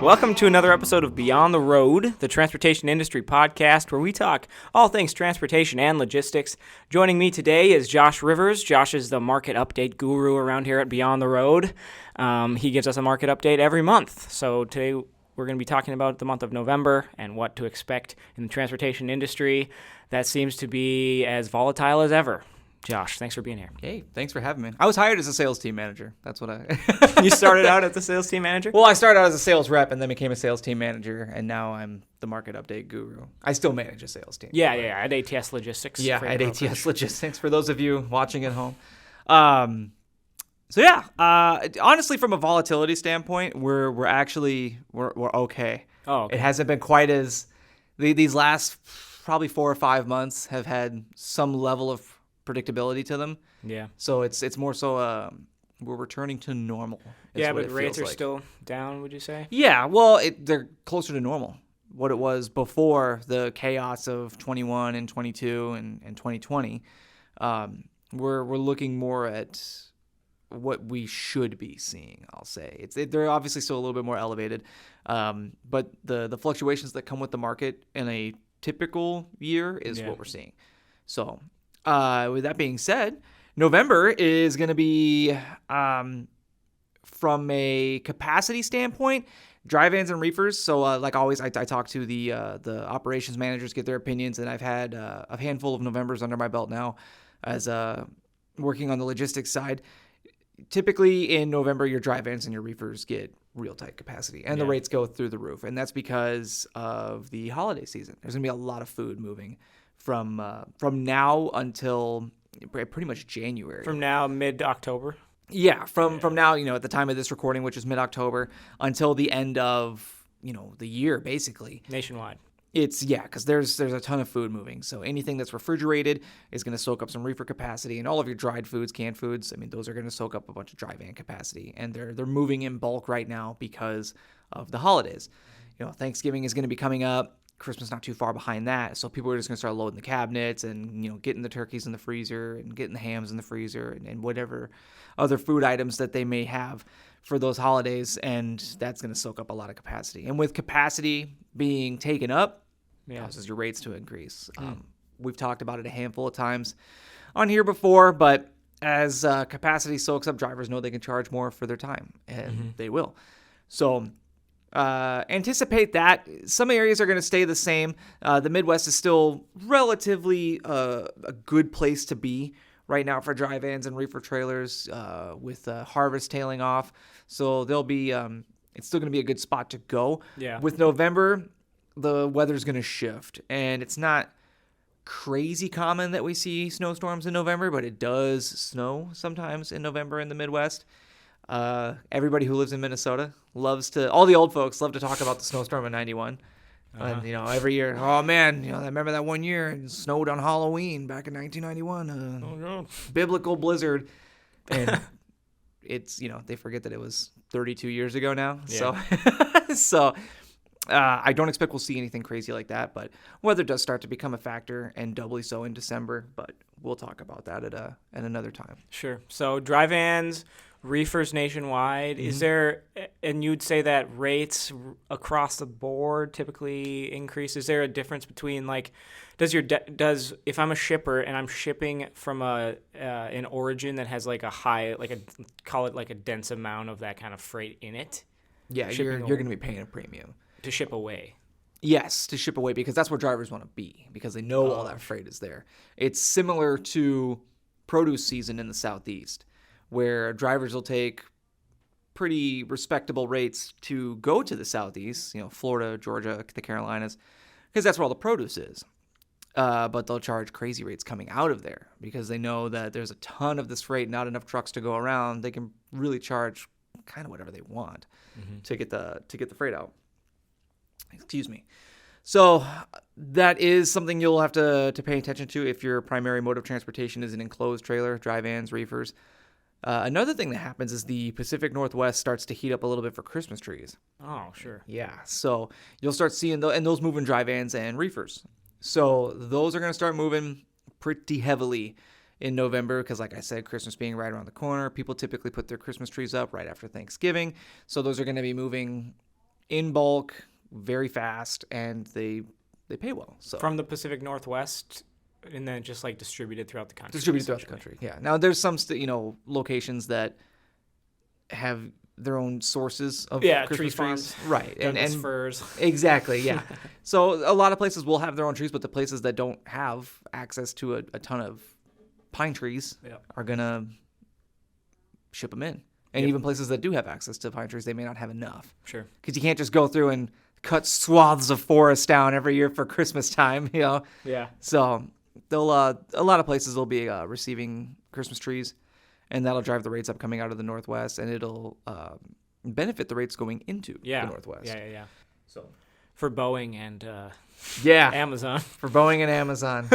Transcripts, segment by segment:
Welcome to another episode of Beyond the Road, the transportation industry podcast where we talk all things transportation and logistics. Joining me today is Josh Rivers. Josh is the market update guru around here at Beyond the Road. He gives us a market update every month. So today we're going to be talking about the month of November and what to expect in the transportation industry that seems to be as volatile as ever. Josh, thanks for being here. Hey, thanks for having me. I was hired as a sales team manager. That's what I... You started out as a sales team manager? Well, I started out as a sales rep and then became a sales team manager, and now I'm the market update guru. I still manage a sales team. Yeah, at ATS Logistics. Yeah, at ATS brokerage. Logistics, for those of you watching at home. Honestly, from a volatility standpoint, we're okay. Oh, okay. It hasn't been quite as... These last probably 4 or 5 months have had some level of predictability to them. Yeah. So it's more so we're returning to normal. Yeah, but rates are still down, would you say? Yeah, well, they're closer to normal. What it was before the chaos of 21 and 22 and 2020. We're looking more at what we should be seeing, I'll say. They're obviously still a little bit more elevated, but the fluctuations that come with the market in a typical year is what we're seeing. So with that being said, November is going to be, from a capacity standpoint, dry vans and reefers. So like always, I talk to the operations managers, get their opinions, and I've had a handful of Novembers under my belt now as working on the logistics side. Typically in November, your dry vans and your reefers get real tight capacity, and the rates go through the roof. And that's because of the holiday season. There's going to be a lot of food moving from now until pretty much January. From now, mid-October? Yeah, from now, at the time of this recording, which is mid-October, until the end of, the year, basically. Nationwide. Because there's a ton of food moving. So anything that's refrigerated is going to soak up some reefer capacity, and all of your dried foods, canned foods, those are going to soak up a bunch of dry van capacity. And they're moving in bulk right now because of the holidays. Thanksgiving is going to be coming up. Christmas not too far behind that, so people are just going to start loading the cabinets and getting the turkeys in the freezer and getting the hams in the freezer and whatever other food items that they may have for those holidays, and that's going to soak up a lot of capacity. And with capacity being taken up, causes your rates to increase. We've talked about it a handful of times on here before, but as capacity soaks up, drivers know they can charge more for their time, and they will. So anticipate that. Some areas are going to stay the same. The Midwest is still relatively a good place to be right now for dry vans and reefer trailers with harvest tailing off. So they'll be it's still going to be a good spot to go. Yeah. With November, the weather's going to shift, and it's not crazy common that we see snowstorms in November, but it does snow sometimes in November in the Midwest. Everybody who lives in Minnesota all the old folks love to talk about the snowstorm in 91. And, every year, oh man, I remember that one year it snowed on Halloween back in 1991. Biblical blizzard. And it's, they forget that it was 32 years ago now. Yeah. So I don't expect we'll see anything crazy like that, but weather does start to become a factor, and doubly so in December, but we'll talk about that at another time. Sure. So dry vans, reefers nationwide, is there, and you'd say that rates across the board typically increase? Is there a difference between if I'm a shipper and I'm shipping from an origin that has call it a dense amount of that kind of freight in it? Yeah, you're going to be paying a premium to ship away. Yes, to ship away, because that's where drivers want to be, because they know all that freight is there. It's similar to produce season in the Southeast, where drivers will take pretty respectable rates to go to the Southeast, Florida, Georgia, the Carolinas, because that's where all the produce is. But they'll charge crazy rates coming out of there because they know that there's a ton of this freight, not enough trucks to go around. They can really charge kind of whatever they want to get the freight out. Excuse me. So that is something you'll have to pay attention to if your primary mode of transportation is an enclosed trailer, dry vans, reefers. Another thing that happens is the Pacific Northwest starts to heat up a little bit for Christmas trees. Oh, sure. Yeah, so you'll start seeing and those move in dry vans and reefers. So those are going to start moving pretty heavily in November because, like I said, Christmas being right around the corner, people typically put their Christmas trees up right after Thanksgiving. So those are going to be moving in bulk very fast, and they pay well. So From the Pacific Northwest, and then just like distributed throughout the country. Distributed throughout the country, yeah. Now there's some locations that have their own sources of Christmas tree trees, farms, right? And firs. Exactly, yeah. So a lot of places will have their own trees, but the places that don't have access to a ton of pine trees are gonna ship them in. And even places that do have access to pine trees, they may not have enough. Sure. Because you can't just go through and cut swaths of forest down every year for Christmas time, Yeah. So they'll a lot of places will be receiving Christmas trees, and that'll drive the rates up coming out of the Northwest, and it'll benefit the rates going into the Northwest. Yeah. So for Boeing and Amazon. For Boeing and Amazon.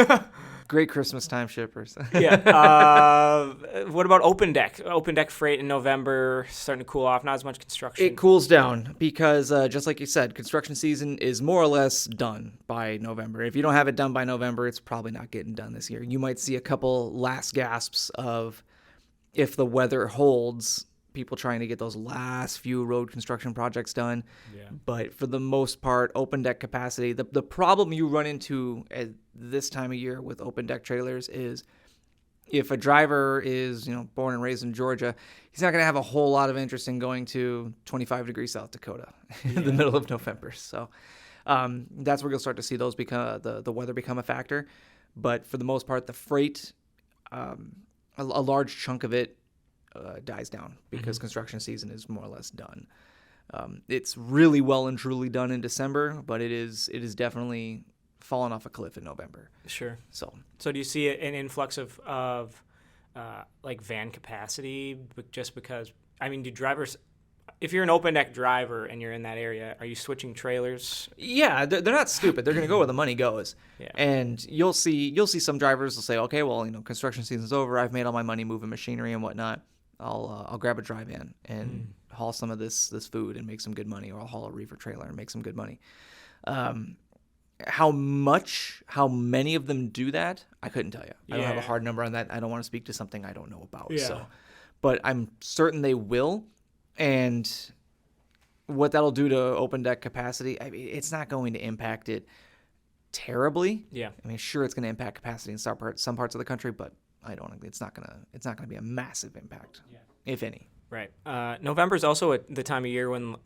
Great Christmas time shippers. What about open deck? Open deck freight in November starting to cool off. Not as much construction. It cools down because, just like you said, construction season is more or less done by November. If you don't have it done by November, it's probably not getting done this year. You might see a couple last gasps of, if the weather holds, people trying to get those last few road construction projects done. Yeah. But for the most part, open deck capacity, the problem you run into at this time of year with open deck trailers is if a driver is, born and raised in Georgia, he's not going to have a whole lot of interest in going to 25 degrees South Dakota in the middle of November. So that's where you'll start to see those become the weather become a factor. But for the most part, the freight, a large chunk of it dies down because construction season is more or less done. It's really well and truly done in December, but it is definitely fallen off a cliff in November. Sure. So do you see an influx of like van capacity just because? I mean, do drivers? If you're an open deck driver and you're in that area, are you switching trailers? Yeah, they're not stupid. They're going to go where the money goes. Yeah. And you'll see some drivers will say, okay, well, construction season's over. I've made all my money moving machinery and whatnot. I'll grab a dry van and haul some of this food and make some good money, or I'll haul a reefer trailer and make some good money. How many of them do that? I couldn't tell you. I don't have a hard number on that. I don't want to speak to something I don't know about. Yeah. So, but I'm certain they will. And what that'll do to open deck capacity, I mean, it's not going to impact it terribly. Yeah. I mean, sure, it's going to impact capacity in some parts of the country, but it's not gonna be a massive impact, if any. Right. November is also the time of year when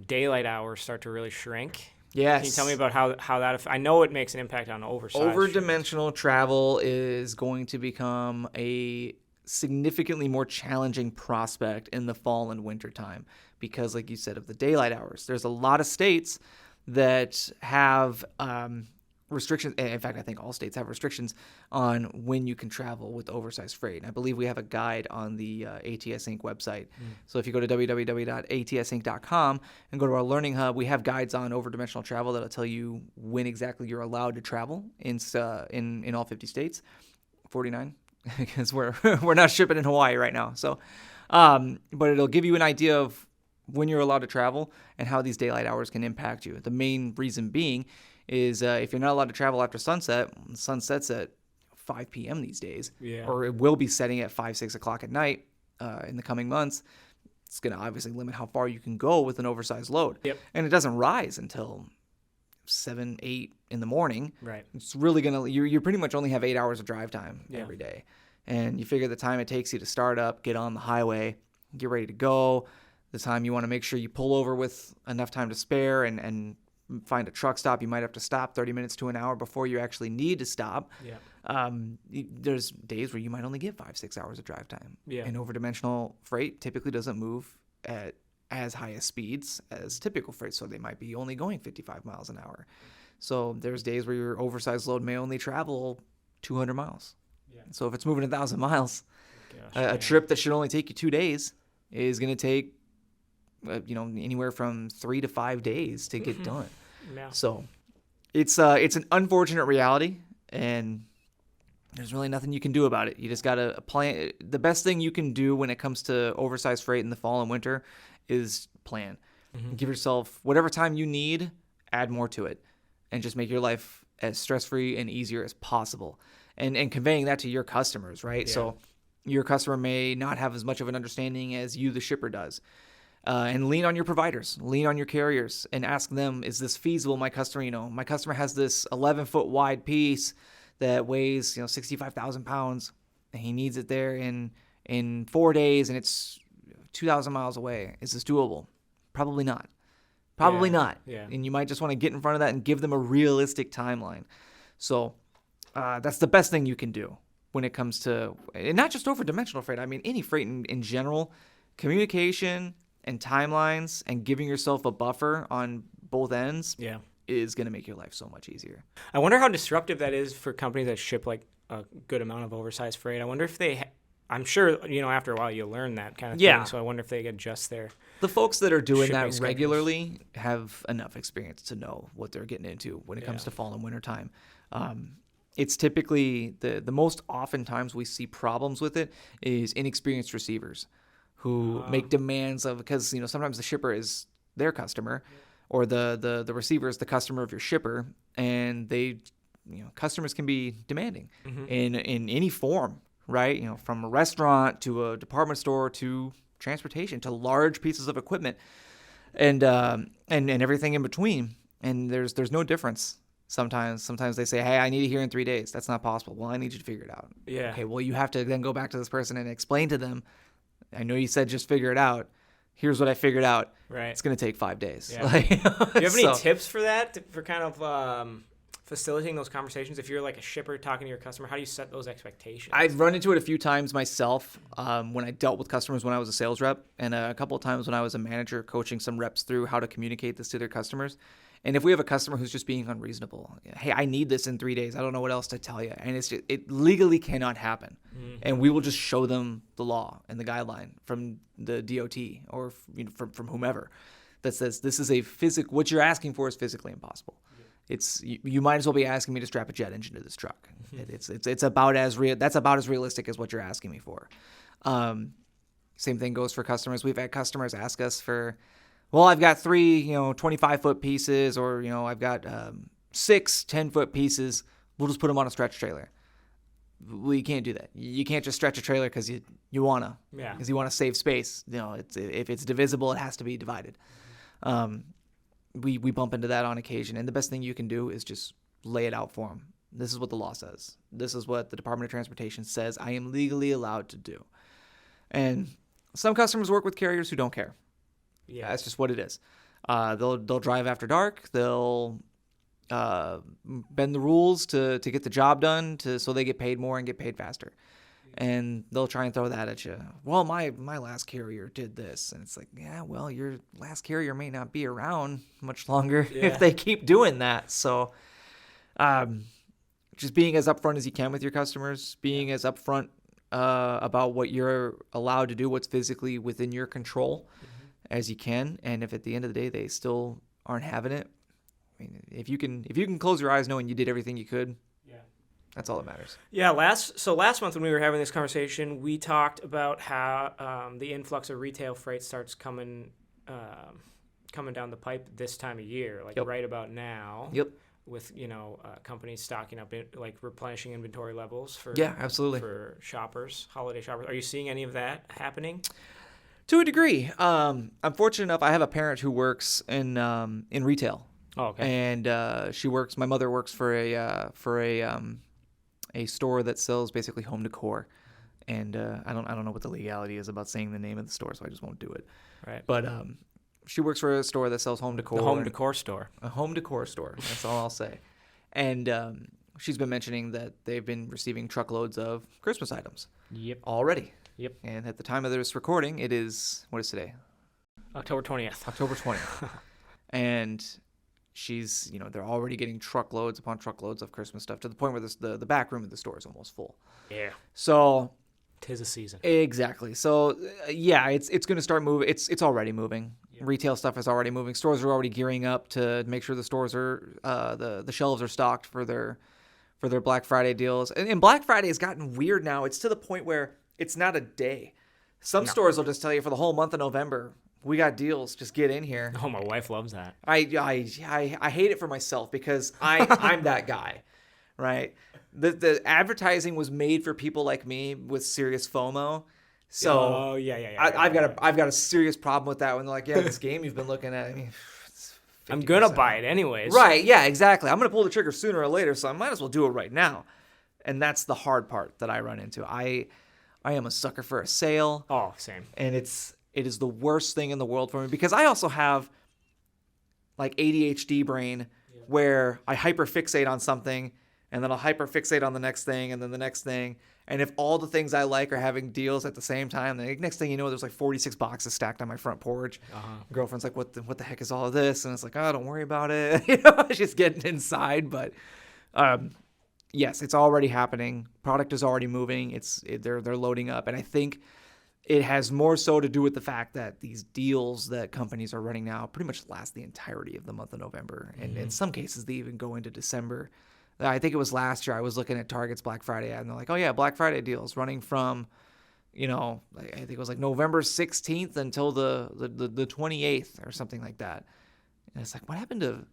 daylight hours start to really shrink. Yes. Can you tell me about how that? I know it makes an impact on oversize. Overdimensional travel is going to become a significantly more challenging prospect in the fall and winter time because, like you said, of the daylight hours. There's a lot of states that have restrictions. In fact, I think all states have restrictions on when you can travel with oversized freight. And I believe we have a guide on the ATS Inc. website. So if you go to www.atsinc.com and go to our learning hub, we have guides on overdimensional travel that'll tell you when exactly you're allowed to travel in all 50 states, 49, because we're not shipping in Hawaii right now. So, but it'll give you an idea of when you're allowed to travel and how these daylight hours can impact you. The main reason being is if you're not allowed to travel after sunset, the sun sets at 5 p.m. these days, or it will be setting at 5, 6 o'clock at night in the coming months. It's going to obviously limit how far you can go with an oversized load. Yep. And it doesn't rise until 7, 8 in the morning. Right. It's really going to, you pretty much only have 8 hours of drive time every day. And you figure the time it takes you to start up, get on the highway, get ready to go, the time you want to make sure you pull over with enough time to spare and find a truck stop. You might have to stop 30 minutes to an hour before you actually need to stop. Yeah. There's days where you might only get 5, 6 hours of drive time. Yeah. And overdimensional freight typically doesn't move at as high a speeds as typical freight, so they might be only going 55 miles an hour. So there's days where your oversized load may only travel 200 miles. Yeah. So if it's moving 1,000 miles, a trip that should only take you 2 days is going to take anywhere from 3 to 5 days to get done. Yeah. So it's an unfortunate reality, and there's really nothing you can do about it. You just got to plan. The best thing you can do when it comes to oversized freight in the fall and winter is plan. Give yourself whatever time you need, add more to it, and just make your life as stress-free and easier as possible. And conveying that to your customers, right? Yeah. So your customer may not have as much of an understanding as you, the shipper, does. And lean on your providers, lean on your carriers, and ask them, is this feasible? My customer has this 11-foot wide piece that weighs 65,000 pounds, and he needs it there in 4 days, and it's 2,000 miles away. Is this doable? Probably not. Probably not. Yeah. And you might just want to get in front of that and give them a realistic timeline. So that's the best thing you can do when it comes to, and not just over dimensional freight. I mean, any freight in general, communication and timelines and giving yourself a buffer on both ends is going to make your life so much easier. I wonder how disruptive that is for companies that ship like a good amount of oversized freight. I wonder if I'm sure, after a while you'll learn that kind of thing. So I wonder if they adjust their The folks that are doing that schedules. regularly have enough experience to know what they're getting into when it comes to fall and winter time. It's typically the most often times we see problems with it is inexperienced receivers who make demands of, because sometimes the shipper is their customer or the receiver is the customer of your shipper, and they customers can be demanding in any form, right? From a restaurant to a department store to transportation to large pieces of equipment and everything in between. And there's no difference. Sometimes they say, hey, I need it here in 3 days. That's not possible. Well, I need you to figure it out. Yeah. Okay, well, you have to then go back to this person and explain to them, I know you said just figure it out. Here's what I figured out. Right. It's going to take 5 days. Yeah. Do you have any tips for that, for kind of facilitating those conversations? If you're like a shipper talking to your customer, how do you set those expectations? I've run into it a few times myself when I dealt with customers when I was a sales rep, and a couple of times when I was a manager coaching some reps through how to communicate this to their customers. And if we have a customer who's just being unreasonable, hey, I need this in 3 days. I don't know what else to tell you. And it legally cannot happen. And we will just show them the law and the guideline from the DOT or from whomever that says this is what you're asking for is physically impossible. It's you might as well be asking me to strap a jet engine to this truck. It's about that's about as realistic as what you're asking me for. Same thing goes for customers. We've had customers ask us for, well, I've got 3 25-foot pieces, or I've got 6 10-foot pieces. We'll just put them on a stretch trailer. Well, you can't do that. You can't just stretch a trailer because you wanna. Yeah. Because you want to save space. If it's divisible, it has to be divided. We bump into that on occasion, and the best thing you can do is just lay it out for them. This is what the law says. This is what the Department of Transportation says I am legally allowed to do. And some customers work with carriers who don't care. Yeah, that's just what it is. They'll drive after dark. They'll bend the rules to get the job done so they get paid more and get paid faster. And they'll try and throw that at you. Well, my last carrier did this. And it's like, yeah, well, your last carrier may not be around much longer if they keep doing that. So just being as upfront as you can with your customers, being as upfront about what you're allowed to do, what's physically within your control as you can. And if at the end of the day they still aren't having it, I mean, if you can close your eyes knowing you did everything you could, that's all that matters. Yeah, last month when we were having this conversation, we talked about how the influx of retail freight starts coming down the pipe this time of year, right about now. Yep. With companies stocking up, replenishing inventory levels for absolutely for shoppers, holiday shoppers. Are you seeing any of that happening? To a degree. I'm fortunate enough. I have a parent who works in retail. Oh, okay. And my mother works for a store that sells basically home decor, and I don't know what the legality is about saying the name of the store, so I just won't do it. Right. But she works for a store that sells home decor. The home decor store. A home decor store. That's all I'll say. And she's been mentioning that they've been receiving truckloads of Christmas items. Yep. Already. Yep. And at the time of this recording, it is, what is today? October 20th. October 20th. And she's, they're already getting truckloads upon truckloads of Christmas stuff to the point where the back room of the store is almost full. Yeah. So 'tis a season. Exactly. So it's going to start moving. It's already moving. Retail stuff is already moving. Stores are already gearing up to make sure the stores are the shelves are stocked for their Black Friday deals. And Black Friday has gotten weird now. It's to the point where it's not a day. Some stores will just tell you for the whole month of November, we got deals. Just get in here. Oh, my wife loves that. I hate it for myself because I'm that guy, right? The advertising was made for people like me with serious FOMO. So I've got a serious problem with that when they're like, yeah, this game you've been looking at. I mean, I'm gonna buy it anyways. Right? Yeah, exactly. I'm gonna pull the trigger sooner or later, so I might as well do it right now. And that's the hard part that I run into. I am a sucker for a sale. Oh, same. And it is the worst thing in the world for me because I also have like ADHD brain where I hyperfixate on something and then I'll hyperfixate on the next thing and then the next thing. And if all the things I like are having deals at the same time, the next thing you know, there's like 46 boxes stacked on my front porch. Girlfriend's like, what the heck is all of this? And it's like, oh, don't worry about it. It's just getting inside. But yes, it's already happening. Product is already moving. They're loading up. And I think it has more so to do with the fact that these deals that companies are running now pretty much last the entirety of the month of November. And in some cases, they even go into December. I think it was last year I was looking at Target's Black Friday ad, and they're like, oh, yeah, Black Friday deals running from, I think it was like November 16th until the 28th or something like that. And it's like, what happened to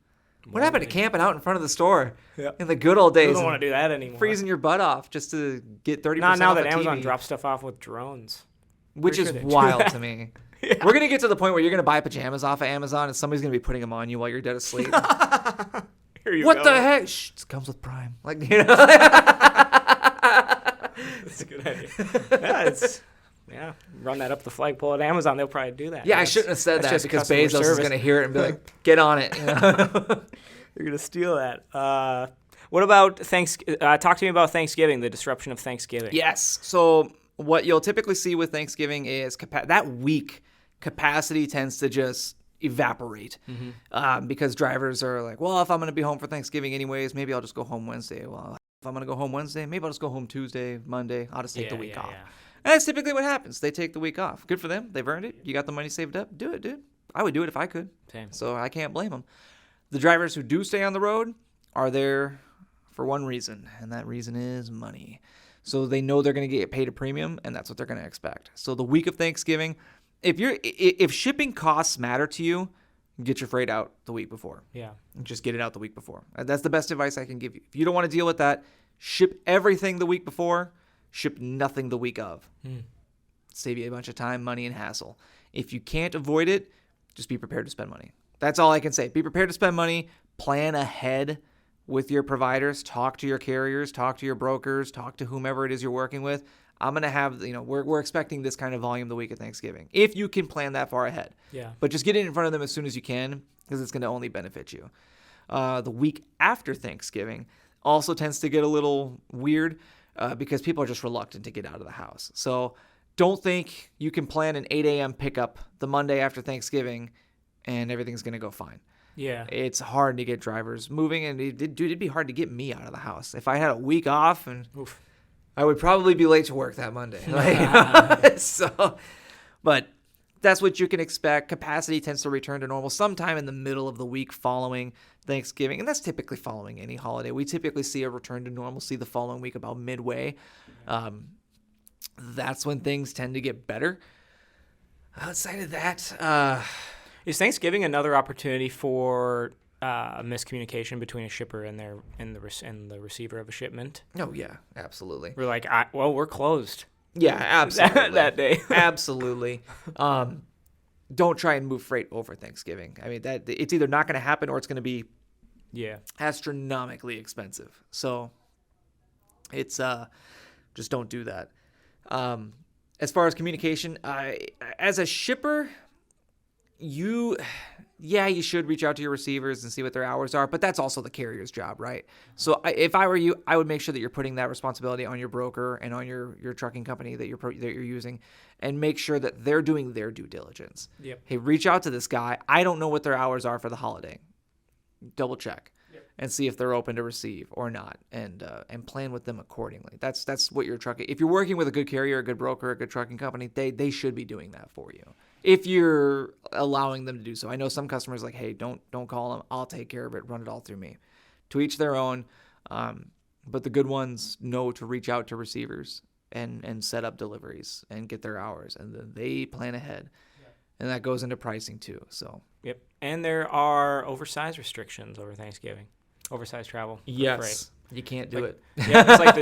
camping out in front of the store in the good old days? You don't want to do that anymore. Freezing your butt off just to get 30% Not now off that a Amazon TV. drops stuff off with drones. Which is wild to me. Yeah. We're going to get to the point where you're going to buy pajamas off of Amazon and somebody's going to be putting them on you while you're dead asleep. What the heck? Shh, it comes with Prime. Like, That's a good idea. Run that up the flagpole at Amazon. They'll probably do that. Yeah, I shouldn't have said that because customer Bezos is going to hear it and be like, get on it. You're going to steal that. What about talk to me about Thanksgiving, the disruption of Thanksgiving. Yes. So what you'll typically see with Thanksgiving is that week capacity tends to just evaporate because drivers are like, well, if I'm going to be home for Thanksgiving anyways, maybe I'll just go home Wednesday. Well, if I'm going to go home Wednesday, maybe I'll just go home Tuesday, Monday. I'll just take the week off. Yeah. And that's typically what happens. They take the week off. Good for them. They've earned it. You got the money saved up. Do it, dude. I would do it if I could. Same. So I can't blame them. The drivers who do stay on the road are there for one reason, and that reason is money. So they know they're going to get paid a premium, and that's what they're going to expect. So the week of Thanksgiving, if shipping costs matter to you, get your freight out the week before. Yeah. Just get it out the week before. That's the best advice I can give you. If you don't want to deal with that, ship everything the week before, ship nothing the week of. Save you a bunch of time, money, and hassle. If you can't avoid it, just be prepared to spend money. That's all I can say. Be prepared to spend money. Plan ahead with your providers. Talk to your carriers. Talk to your brokers. Talk to whomever it is you're working with. I'm going to have, we're expecting this kind of volume the week of Thanksgiving. If you can plan that far ahead. Yeah. But just get it in front of them as soon as you can because it's going to only benefit you. The week after Thanksgiving also tends to get a little weird because people are just reluctant to get out of the house. So don't think you can plan an 8 a.m. pickup the Monday after Thanksgiving and everything's going to go fine. Yeah. It's hard to get drivers moving, and it'd be hard to get me out of the house. If I had a week off, and I would probably be late to work that Monday. But that's what you can expect. Capacity tends to return to normal sometime in the middle of the week following Thanksgiving, and that's typically following any holiday. We typically see a return to normalcy the following week about midway. That's when things tend to get better. Outside of that, is Thanksgiving another opportunity for miscommunication between a shipper and the receiver of a shipment? Oh yeah, absolutely. We're like, we're closed. Yeah, absolutely. that day. Absolutely. Don't try and move freight over Thanksgiving. I mean, that it's either not going to happen or it's going to be astronomically expensive. So it's just don't do that. As far as communication, as a shipper, you should reach out to your receivers and see what their hours are, but that's also the carrier's job, right? So if I were you, I would make sure that you're putting that responsibility on your broker and on your trucking company that you're using, and make sure that they're doing their due diligence. Yep. Hey, reach out to this guy. I don't know what their hours are for the holiday. Double check and see if they're open to receive or not, and plan with them accordingly. That's what your trucking. If you're working with a good carrier, a good broker, a good trucking company, they should be doing that for you. if you're allowing them to do so. I know some customers like, hey, don't call them. I'll take care of it. Run it all through me. To each their own. But the good ones know to reach out to receivers and set up deliveries and get their hours, and then they plan ahead. And that goes into pricing too. So. Yep. And there are oversize restrictions over Thanksgiving. Oversize travel. Yes. You can't do it. Yeah. It's like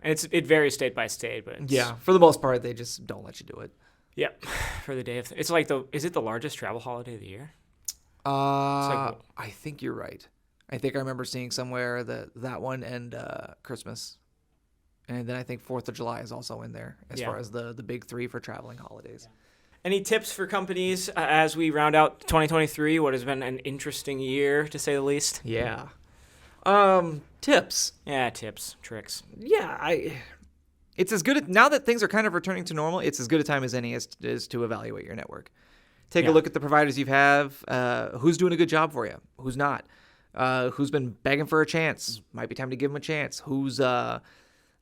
and it varies state by state, but for the most part, they just don't let you do it. Yep. For the day of, it's like is it the largest travel holiday of the year? I think you're right. I think I remember seeing somewhere that one and Christmas. And then I think 4th of July is also in there as far as the big three for traveling holidays. Yeah. Any tips for companies as we round out 2023, what has been an interesting year, to say the least? Yeah. Tips. Yeah, tips, tricks. Yeah, it's as good now that things are kind of returning to normal, it's as good a time as any is to evaluate your network. Take a look at the providers you have, who's doing a good job for you, who's not, who's been begging for a chance. Might be time to give them a chance. Who's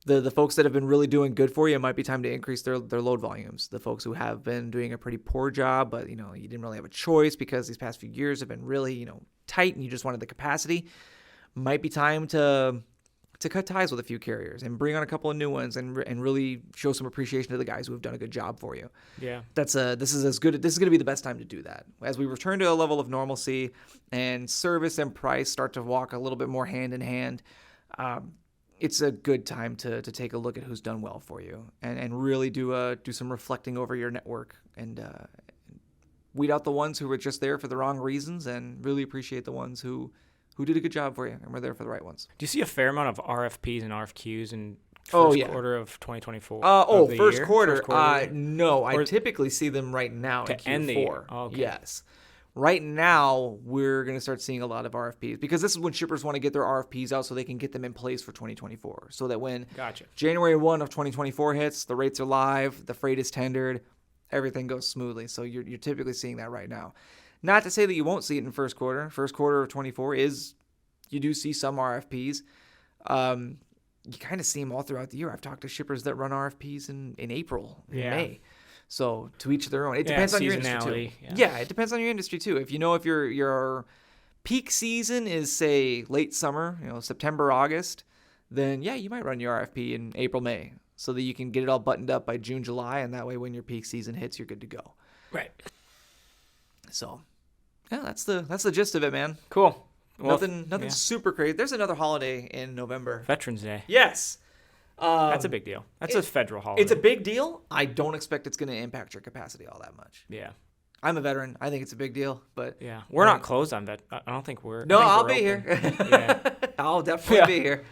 the folks that have been really doing good for you, it might be time to increase their load volumes. The folks who have been doing a pretty poor job, but you didn't really have a choice because these past few years have been really tight and you just wanted the capacity. Might be time to cut ties with a few carriers and bring on a couple of new ones and really show some appreciation to the guys who have done a good job for you. Yeah. This is going to be the best time to do that. As we return to a level of normalcy and service and price start to walk a little bit more hand in hand, it's a good time to take a look at who's done well for you and really do some reflecting over your network and weed out the ones who were just there for the wrong reasons and really appreciate the ones who did a good job for you and were there for the right ones. Do you see a fair amount of RFPs and RFQs in first quarter of 2024? First quarter? No, I Or typically see them right now in to end the Q4. year. Oh, okay. Yes. Right now, we're going to start seeing a lot of RFPs because this is when shippers want to get their RFPs out so they can get them in place for 2024. So that when January 1 of 2024 hits, the rates are live, the freight is tendered, everything goes smoothly. So you're typically seeing that right now. Not to say that you won't see it in first quarter. First quarter of 24 you do see some RFPs. You kind of see them all throughout the year. I've talked to shippers that run RFPs in April, in May. So to each their own. It depends on your industry too. Yeah, it depends on your industry too. If if your peak season is say late summer, September, August, then you might run your RFP in April, May, so that you can get it all buttoned up by June, July, and that way when your peak season hits, you're good to go. Right. So, that's the gist of it, man. Cool. Well, nothing super crazy. There's another holiday in November. Veterans Day. Yes. That's a big deal. That's a federal holiday. It's a big deal. I don't expect it's going to impact your capacity all that much. Yeah. I'm a veteran. I think it's a big deal, but we're not closed on I don't think we're. No, I'll be open. Here. Yeah. I'll definitely be here.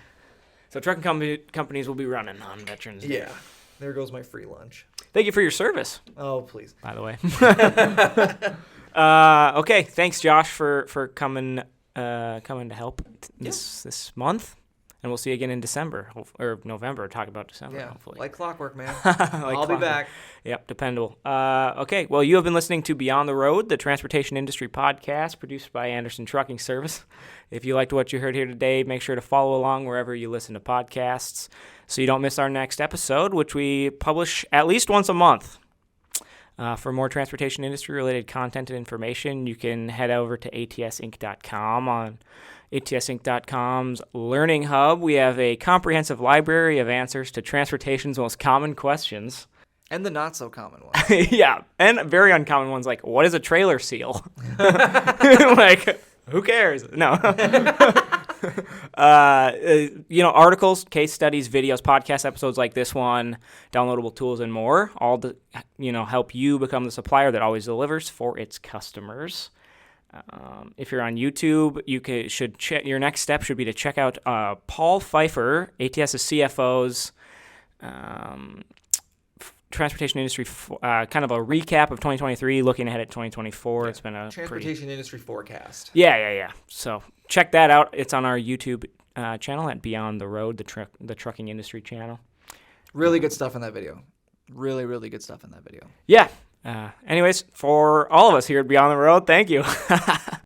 So trucking companies will be running on Veterans Day. Yeah. There goes my free lunch. Thank you for your service. Oh, please. By the way. Okay. Thanks, Josh, for coming to help this month. And we'll see you again in December or November. Talk about December, hopefully. Like clockwork, man. I'll be back. Yep, dependable. Okay, well, you have been listening to Beyond the Road, the transportation industry podcast produced by Anderson Trucking Service. If you liked what you heard here today, make sure to follow along wherever you listen to podcasts so you don't miss our next episode, which we publish at least once a month. For more transportation industry-related content and information, you can head over to atsinc.com. On atsinc.com's Learning Hub, we have a comprehensive library of answers to transportation's most common questions. And the not-so-common ones. Yeah, and very uncommon ones like, what is a trailer seal? Like, who cares? No. Articles, case studies, videos, podcast episodes like this one, downloadable tools, and more, all to help you become the supplier that always delivers for its customers. If you're on YouTube, should check. Your next step should be to check out Paul Pfeiffer, ATS's CFO's transportation industry, kind of a recap of 2023, looking ahead at 2024. It's been a transportation industry forecast. Yeah. So check that out. It's on our YouTube channel at Beyond the Road, the trucking industry channel. Really good stuff in that video. Really, really good stuff in that video. Yeah. Anyways, for all of us here at Beyond the Road, thank you.